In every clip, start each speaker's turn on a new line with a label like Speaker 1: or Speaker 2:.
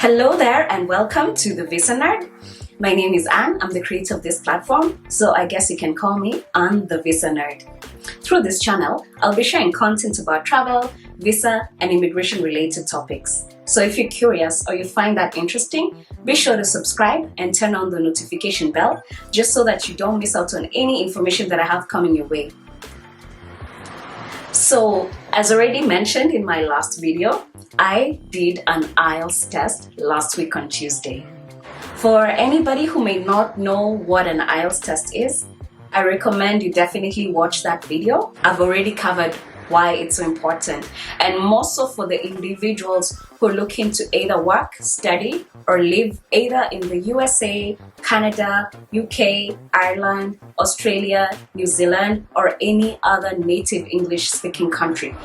Speaker 1: Hello there and welcome to the Visa Nerd. My name is Anne. I'm the creator of this platform, so I guess you can call me Anne the Visa Nerd. Through this channel, I'll be sharing content about travel, visa, and immigration related topics. So if you're curious or you find that interesting, be sure to subscribe and turn on the notification bell just so that you don't miss out on any information that I have coming your way. So, as already mentioned in my last video, I did an IELTS test last week on Tuesday. For anybody who may not know what an IELTS test is, I recommend you definitely watch that video. I've already covered why it's so important, and more so for the individuals who are looking to either work, study, or live either in the USA, Canada, UK, Ireland, Australia, New Zealand, or any other native English speaking country.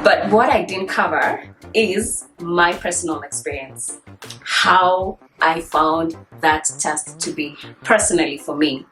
Speaker 1: But what I didn't cover is my personal experience, how I found that test to be personally for me.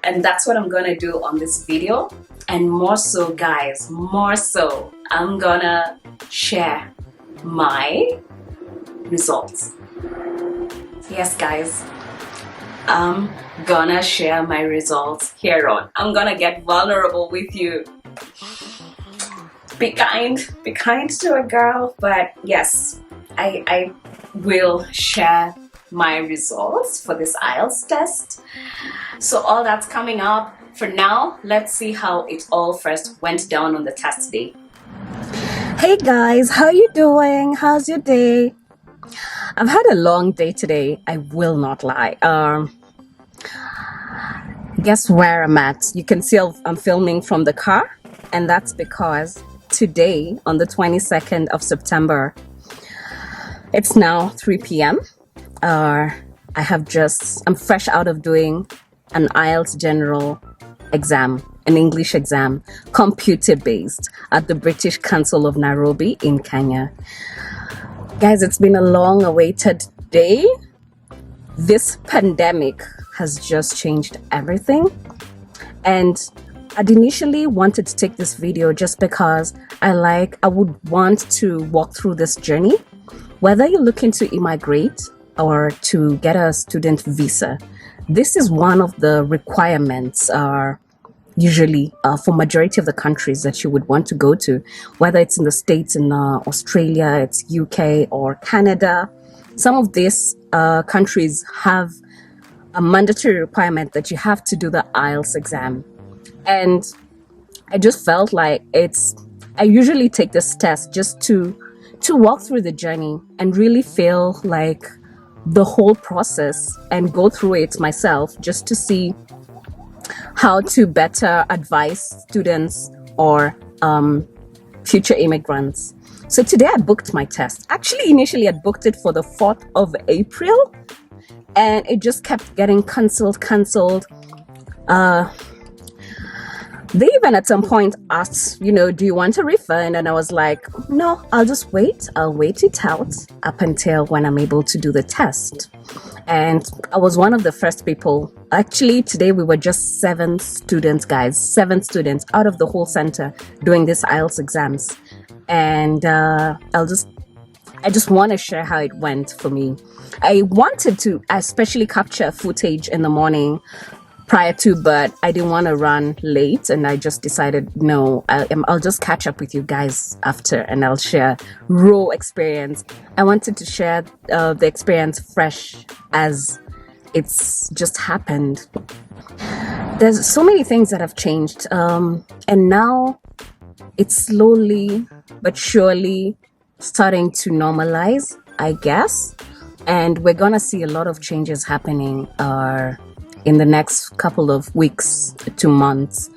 Speaker 1: And that's what I'm gonna do on this video. And more so, guys, I'm gonna share my results. Yes, guys, I'm gonna share my results here on. I'm gonna get vulnerable with you. Be kind to a girl, but yes, I will share my results for this IELTS test. So all that's coming up. For now, let's see how it all first went down on the test day.
Speaker 2: Hey guys, how you doing? How's your day? I've had a long day today, I will not lie. Guess where I'm at? You can see I'm filming from the car, and that's because today, on the 22nd of September, it's now 3 p.m. I'm fresh out of doing an IELTS general exam, an English exam, computer-based at the British Council of Nairobi in Kenya. Guys, it's been a long-awaited day. This pandemic has just changed everything. And I'd initially wanted to take this video just because I would want to walk through this journey. Whether you're looking to immigrate or to get a student visa, this is one of the requirements usually for majority of the countries that you would want to go to, whether it's in the States, in Australia, it's UK or Canada. Some of these countries have a mandatory requirement that you have to do the IELTS exam. And I just felt like I usually take this test just to walk through the journey and really feel like the whole process and go through it myself just to see how to better advise students or future immigrants. So today I booked my test. Actually, initially I booked it for the 4th of April, and it just kept getting cancelled. They even at some point asked, do you want a refund? And I was like, no, I'll just wait. I'll wait it out up until when I'm able to do the test. And I was one of the first people. Actually, today we were just 7 students, guys. 7 students out of the whole center doing these IELTS exams. And I just want to share how it went for me. I wanted to especially capture footage in the morning prior to, but I didn't want to run late, and I just decided, no, I'll just catch up with you guys after, and I'll share raw experience. I wanted to share the experience fresh as it's just happened. There's so many things that have changed, and now it's slowly but surely starting to normalize, I guess, and we're gonna see a lot of changes happening in the next couple of weeks to months.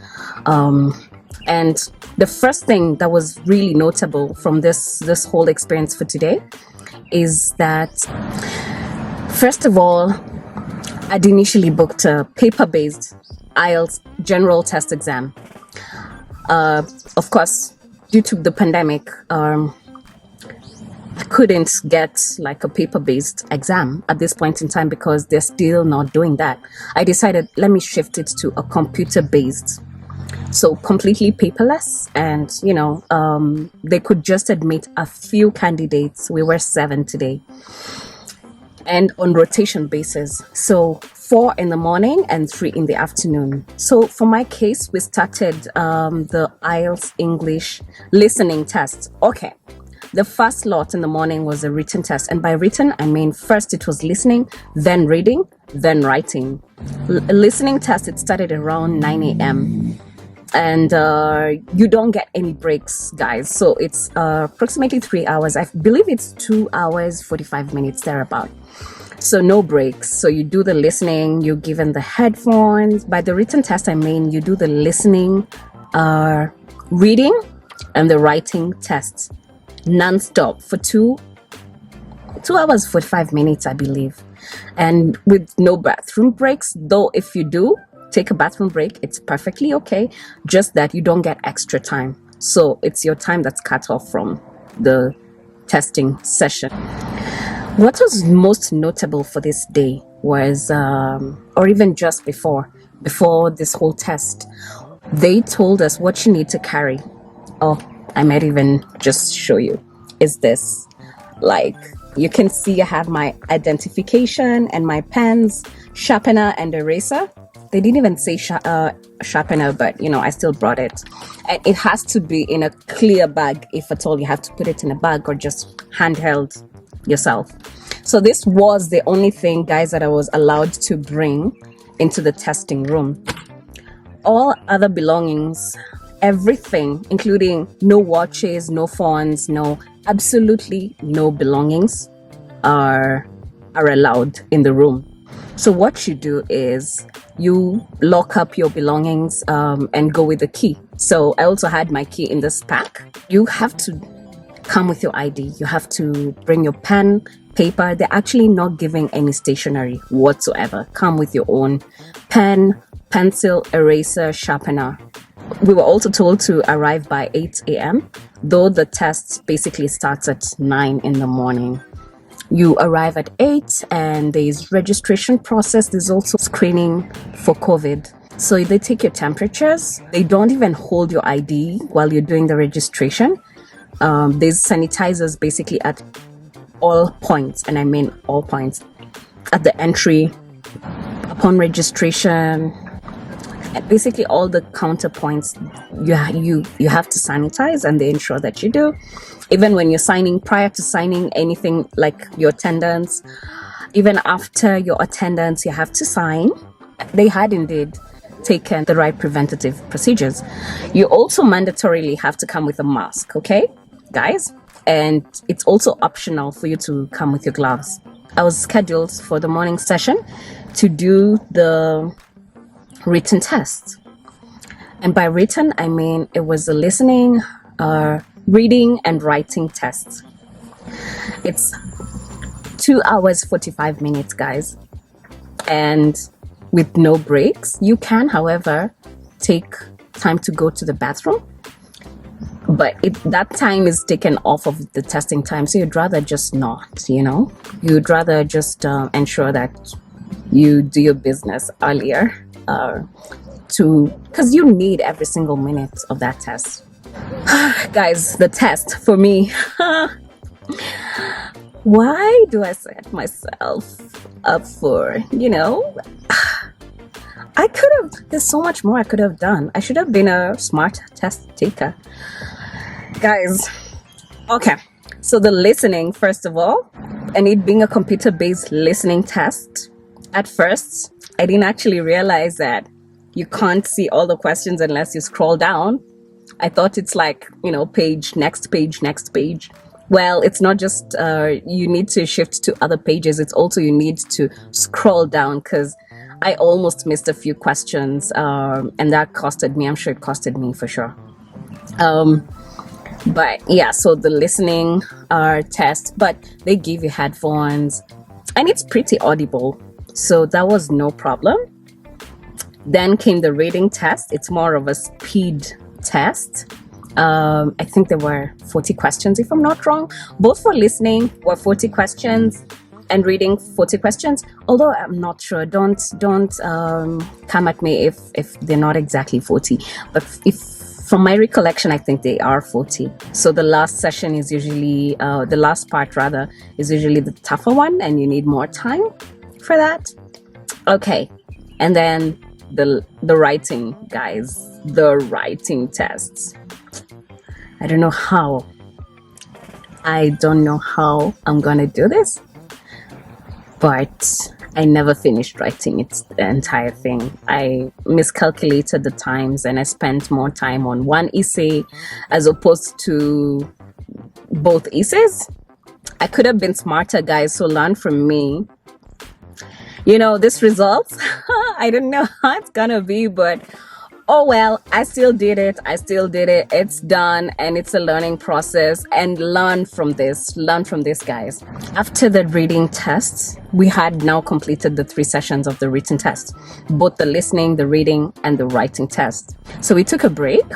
Speaker 2: And the first thing that was really notable from this whole experience for today is that, first of all, I'd initially booked a paper-based IELTS general test exam. Of course, due to the pandemic, I couldn't get like a paper-based exam at this point in time because they're still not doing that. I decided, let me shift it to a computer-based. So completely paperless, and they could just admit a few candidates. We were 7 today, and on rotation basis, so 4 in the morning and 3 in the afternoon. So for my case, we started the IELTS English listening test. Okay, the first lot in the morning was a written test, and by written I mean first it was listening, then reading, then writing. Listening test, it started around 9 a.m. and you don't get any breaks, guys, so it's approximately 3 hours. I believe it's 2 hours 45 minutes thereabout, so no breaks. So you do the listening, you're given the headphones. By the written test I mean you do the listening, reading, and the writing test non-stop for 2 hours 45 minutes, I believe, and with no bathroom breaks. Though if you do take a bathroom break, it's perfectly okay, just that you don't get extra time, so it's your time that's cut off from the testing session. What was most notable for this day was or even just before this whole test, they told us what you need to carry. Oh, I might even just show you. Is this, like, you can see I have my identification and my pens, sharpener, and eraser. They didn't even say sharpener, but I still brought it. And it has to be in a clear bag. If at all you have to put it in a bag or just handheld yourself. So this was the only thing, guys, that I was allowed to bring into the testing room. All other belongings, everything, including no watches, no phones, absolutely no belongings are allowed in the room. So what you do is you lock up your belongings and go with the key. So I also had my key in this pack. You have to come with your ID. You have to bring your pen, paper. They're actually not giving any stationery whatsoever. Come with your own pen, pencil, eraser, sharpener. We were also told to arrive by 8 a.m., though the test basically starts at 9 in the morning. You arrive at 8 and there's registration process. There's also screening for COVID. So they take your temperatures. They don't even hold your ID while you're doing the registration. There's sanitizers basically at all points, and I mean all points, at the entry, upon registration, and basically all the counter points. You have to sanitize, and they ensure that you do. Even when you're signing, prior to signing anything like your attendance, even after your attendance, you have to sign. They had indeed taken the right preventative procedures. You also mandatorily have to come with a mask, okay, guys? And it's also optional for you to come with your gloves. I was scheduled for the morning session to do the written test. And by written, I mean it was a listening, reading, and writing test. It's 2 hours 45 minutes, guys, and with no breaks. You can, however, take time to go to the bathroom, but that time is taken off of the testing time, so you'd rather just not, you'd rather just ensure that you do your business earlier, because you need every single minute of that test. Guys, the test for me, why do I set myself up for, I could have, there's so much more I could have done. I should have been a smart test taker. Guys, okay, so the listening, first of all, and it being a computer-based listening test, at first, I didn't actually realize that you can't see all the questions unless you scroll down. I thought it's like, page, next page, next page. Well, it's not just you need to shift to other pages. It's also you need to scroll down, because I almost missed a few questions, and that costed me. I'm sure it costed me for sure. But yeah, so the listening test, but they give you headphones, and it's pretty audible, so that was no problem. Then came the reading test. It's more of a speed test. I think there were 40 questions, if I'm not wrong. Both for listening were 40 questions, and reading 40 questions. Although I'm not sure, don't come at me if they're not exactly 40, but if from my recollection, I think they are 40. So the last session is usually the last part rather is usually the tougher one, and you need more time for that. Okay, and then the writing, guys, the writing tests. I don't know how I'm gonna do this, but I never finished writing it, the entire thing. I miscalculated the times and I spent more time on one essay as opposed to both essays. I could have been smarter, guys, so learn from me. This results, I don't know how it's gonna be, but oh well, I still did it. It's done, and it's a learning process. And learn from this, guys. After the reading tests, we had now completed the 3 sessions of the written test, both the listening, the reading, and the writing test. So we took a break.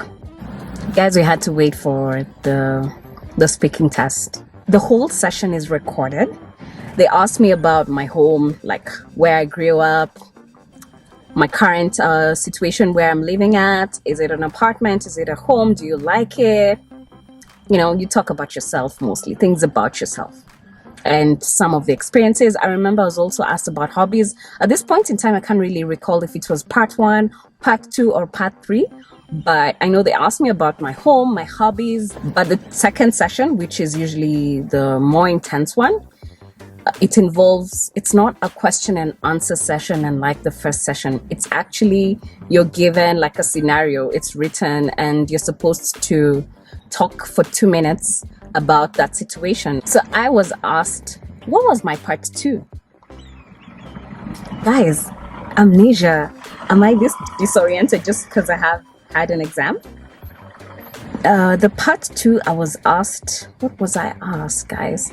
Speaker 2: Guys, we had to wait for the speaking test. The whole session is recorded. They asked me about my home, like where I grew up, my current situation where I'm living at. Is it an apartment? Is it a home? Do you like it? You talk about yourself, mostly things about yourself and some of the experiences. I remember I was also asked about hobbies. At this point in time, I can't really recall if it was part 1, part 2, or part 3, but I know they asked me about my home, my hobbies. But the second session, which is usually the more intense one, it's not a question and answer session and like the first session. It's actually, you're given like a scenario, it's written, and you're supposed to talk for 2 minutes about that situation. So I was asked, what was my part 2? Guys, amnesia. Am I this disoriented just because I have had an exam? The part 2, I was asked, what was I asked, guys?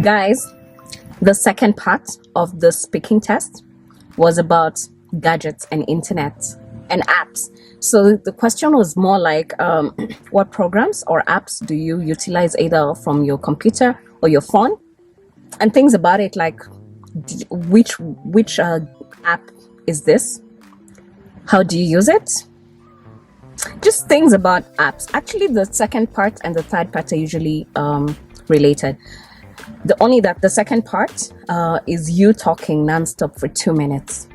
Speaker 2: Guys, the second part of the speaking test was about gadgets and internet and apps. So the question was more like, what programs or apps do you utilize either from your computer or your phone? And things about it, like which app is this? How do you use it? Just things about apps. Actually, the second part and the third part are usually related. Only that the second part is you talking nonstop for 2 minutes.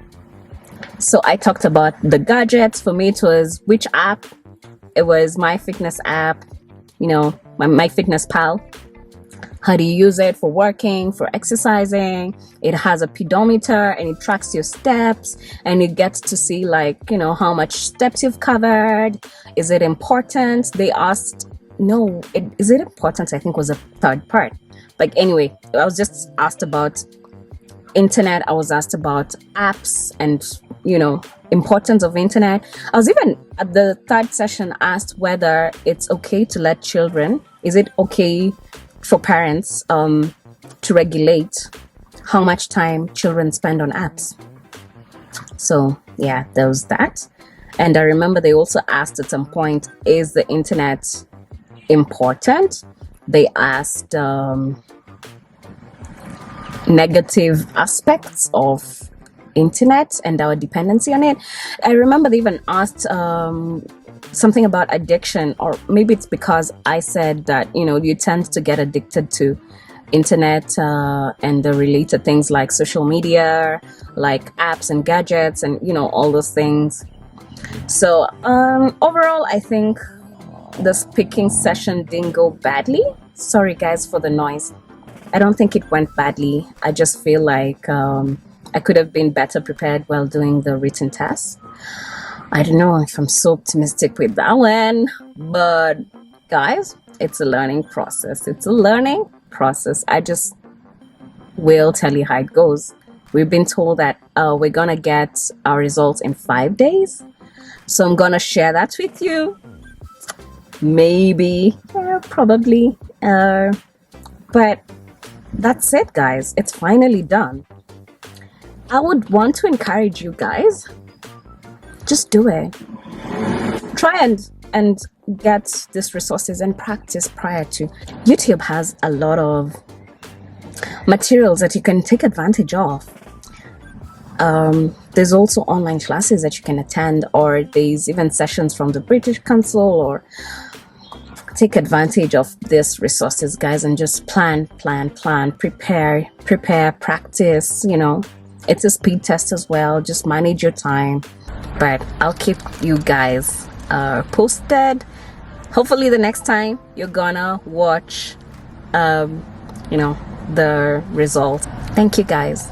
Speaker 2: So I talked about the gadgets. For me, it was which app. It was my fitness app, my fitness pal. How do you use it for working, for exercising? It has a pedometer and it tracks your steps, and you get to see how much steps you've covered. Is it important? They asked, is it important? I think was the third part. Like, anyway, I was just asked about internet. I was asked about apps and, importance of internet. I was even at the third session asked whether it's okay to let children, is it okay for parents to regulate how much time children spend on apps? So yeah, there was that. And I remember they also asked at some point, is the internet important? They asked negative aspects of internet and our dependency on it. I remember they even asked something about addiction, or maybe it's because I said that you tend to get addicted to internet and the related things like social media, like apps and gadgets, and all those things. So overall, I think the speaking session didn't go badly. Sorry guys for the noise. I don't think it went badly. I just feel like I could have been better prepared while doing the written test. I don't know if I'm so optimistic with that one, but guys, it's a learning process. I just will tell you how it goes. We've been told that we're gonna get our results in 5 days. So I'm gonna share that with you. Maybe, probably, but that's it, guys. It's finally done. I would want to encourage you guys just do it. Try and get these resources and practice prior to. YouTube has a lot of materials that you can take advantage of. There's also online classes that you can attend, or there's even sessions from the British Council. Or take advantage of these resources, guys, and just plan, prepare, practice. It's a speed test as well. Just manage your time. But I'll keep you guys posted. Hopefully the next time you're gonna watch the results. Thank you, guys.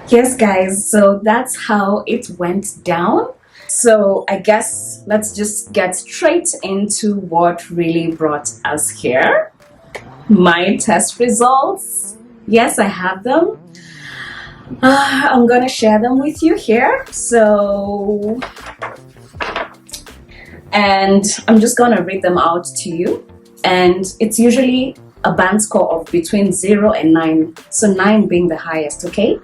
Speaker 1: Yes, guys, so that's how it went down. So I guess let's just get straight into what really brought us here. My test results. Yes, I have them. I'm gonna share them with you here. And I'm just gonna read them out to you. And it's usually a band score of between 0 and 9. So 9 being the highest, okay?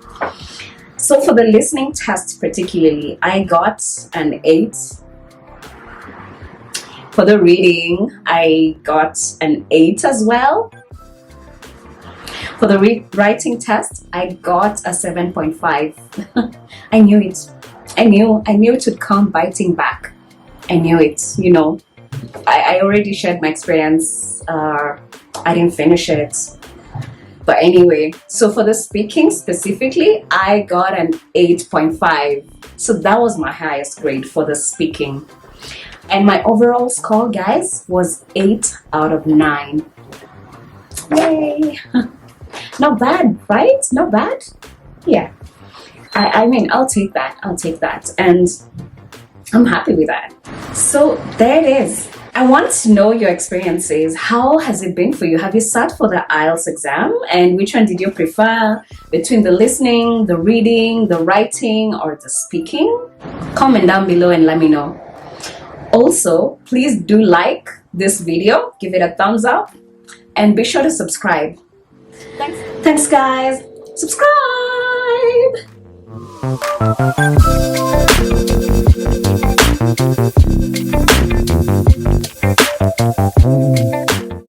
Speaker 1: So for the listening test particularly, I got an 8. For the reading, I got an 8 as well. For the writing test, I got a 7.5. I knew it. I knew it would come biting back. I knew it, I already shared my experience. I didn't finish it. But anyway, so for the speaking specifically, I got an 8.5. So that was my highest grade for the speaking. And my overall score, guys, was 8 out of 9. Yay! Not bad, right? Not bad? Yeah. I mean, I'll take that. And I'm happy with that. So there it is. I want to know your experiences. How has it been for you? Have you sat for the IELTS exam? And which one did you prefer between the listening, the reading, the writing, or the speaking? Comment down below and let me know. Also, please do like this video, give it a thumbs up, and be sure to subscribe. Thanks guys. Subscribe!